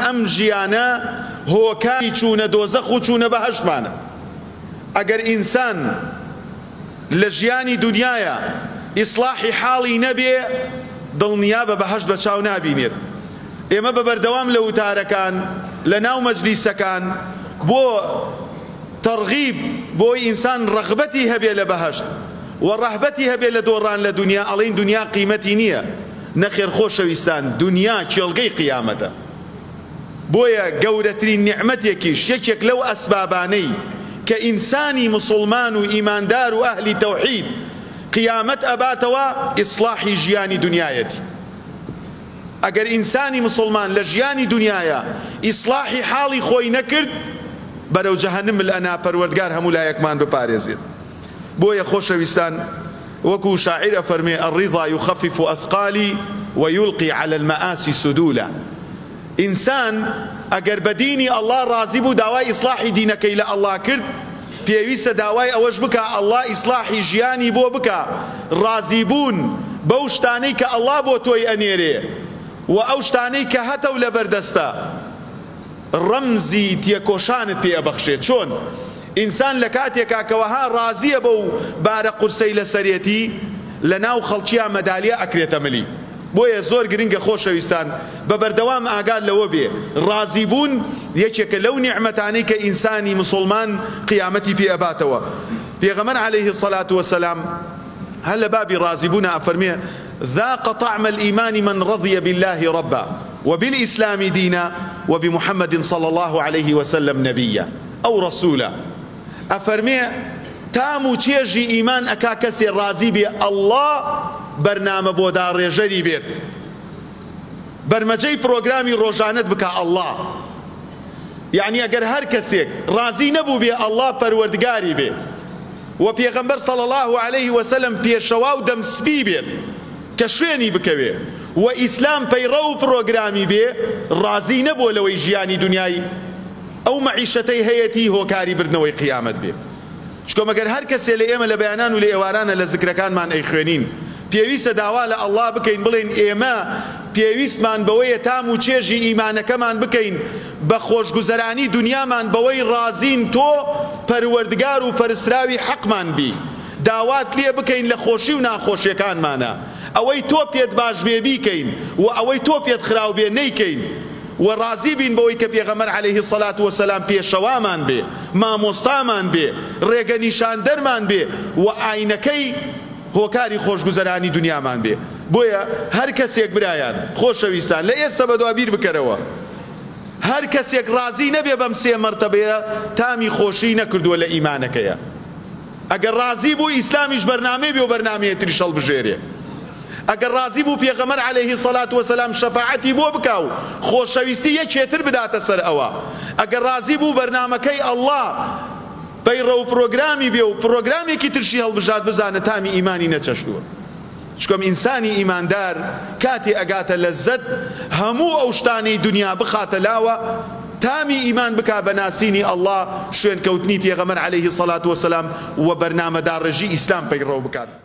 ئەم ژیانە هۆکاری چوونە دۆزەخ و چوونە بەهەشتمانە. ئەگەر ئینسان لە ژیانی دنیاە ئیسلاحی حاڵی نەبێ دڵنیا بە بەهەشت بە چاو نابینێت. ئێمە بە بەردەوام لە وتارەکان لە ناو مەجلیسەکان بۆ تەرغیب بۆی ئینسان ڕەغبەتی هەبێ لە بەهەشت و ڕەهبەتی هەبێ لە دۆڕان لە دنیا ئەڵێن دنیا قیمەتی نییە. نەخێر خۆشەویستان، دنیا کێڵگەی قیامەتە. بۆیە گەورەترین نیعمەتێکیش یەکێک لەو ئەسبابانەی کە ئینسانی مسلمان و ئیماندار و ئەهلی تەوحید قیامەت ئەباتەوە ئیسلاحی ژیانی دنیایەتی. ئەگەر ئینسانی مسلمان لە ژیانی دنیاە ئیسلاحی حاڵی خۆی نەکرد بەرەو جەهەنم ئەنا پەروەردگار هەموو لایەکمان بپارێزێت. بۆیە خۆشەویستان وەکو شاعرە فەرمێ الرضا يخفف أثقالي ويلقي على المآسي سدولا. ئینسان ئەگەر بە دینی ئەڵڵا ڕازی بوو داوای ئیسلاحی دینەکەی لە ئەڵڵا کرد پێویستە داوای ئەوەش بکە ئەڵڵا ئیسلاحی ژیانی بۆ بکە، ڕازی بوون بەو شتانەی کە ئەڵڵا بۆ تۆی ئەنێرێ و ئەو شتانەی کە هەتەو لە بەردەستە ڕەمزی تێکۆشانت پێ ئەبەخشێت. چۆن ئینسان لە کاتێکا کەوەها ڕازیە بەو بارە قورسەی لەسەرێتی لە ناو خەڵکیان مەدالیە ئەکرێتە ملی. بۆیە زۆر گرنگە خۆشەویستان بە بەردەوام ئاگاد لەوە بێ ڕازی بوون یەکێکە لەو نیعمەتانەی کە ئینسانی مسلمان قیامەتی پێ ئەباتەوە. پێغەمبەر عەلەیهی الصەلاة وەسەلام هەر لە بابی ڕازی بوونە ئەفەرمێ ذاق طعم الإيمان من رضي بالله ربا وبالإسلام دينا وبمحمد صلى الله عليه وسلم نبيا أو رسولا. ئەفەرمێ تام و چێژی ئیمان ئەکا کەسێ ڕازی بێ ئەڵڵا بەرنامە بۆ داڕێژەری بێت، بەرمەجەی پرۆگرامی ڕۆژانەت بکە ئەڵڵا. یعنی ئەگەر هەر کەسێک ڕازی نەبوو بێ ئەڵڵا پەروەردگاری بێ و پێغەمبەر صلی الله عليه وسلم پێشەوا و دەمسپی بێت کە شوێنی بکەوێ و ئیسلام پەیڕە و پرۆگرامی بێ ڕازی نەبووە لەوەی ژیانی دنیای ئەو مەعیشەتەی هەیەتی هۆکاری بردنەوەی قیامەت بێ. چکۆ مەگەر هەر کەسێ لە ئێمە لە بەیانان و لە ئێوارانە لە زیکرەکانمان ئەیخوێنین پێویستە داوا لە ئەڵڵا بکەین بڵێن ئێمە پێویستمان بەوەیە تام و چێژی ئیمانەکەمان بکەین بە خۆشگوزەرانی دنیامان بەوەی ڕازین تۆ پەروەردگار و پەرستراوی حەقمان بی. داوات لێ بکەین لە خۆشی و ناخۆشیەکانمانە ئەوەی تۆ پێت باش بێ بیکەین و ئەوەی تۆ پێت خراو بێ نەیکەین و ڕازی بین بەوەی کە پێغەمبەر عەلەیهی الصەلاة وەسەلام پێشەوامان بێ، مامۆستامان بێ، ڕێگە نیشاندەرمان بێ و ئاینەکەی هۆکاری خۆشگوزەرانی دنیامان بێ. بۆیە هەر کەسێک برایان خۆشەویستان لە ئێستا بەدوا بیر بکەرەوە هەر کەسێک ڕازی نەبێ بەم سێ مەرتەبەیە تامی خۆشی نەکردووە لە ئیمانەکەیە. ئەگەر ڕازی بوو ئیسلامیش بەرنامەی بێ و بەرنامەیەتری شەڵبژێرێ. ئەگەر ڕازی بوو پێغەمبەر عەلەیهی الصەلاة وەسەلام شەفاعەتی بۆ بکا و خۆشەویستی یەکێتر بداتە سەر ئەوە. ئەگەر ڕازی بوو بەرنامەکەی ئەڵڵا پەیڕە و پرۆگرامی بێ و پرۆگرامێکی ترشی هەڵبژات بزانە تامی ئیمانی نەچەشتووە. چکۆم ئینسانی ئیماندار کاتی ئەگاتە لەزەت هەموو ئەو شتانەی دنیا بخاتە لاوە تامی ئیمان بکا بە ناسینی ئەڵڵا شوێن کەوتنی پێغەمبەر عەلەیهی الصەلاة وەسەلام و بەرنامەدارڕێژی ئیسلام پەیڕەو بکات.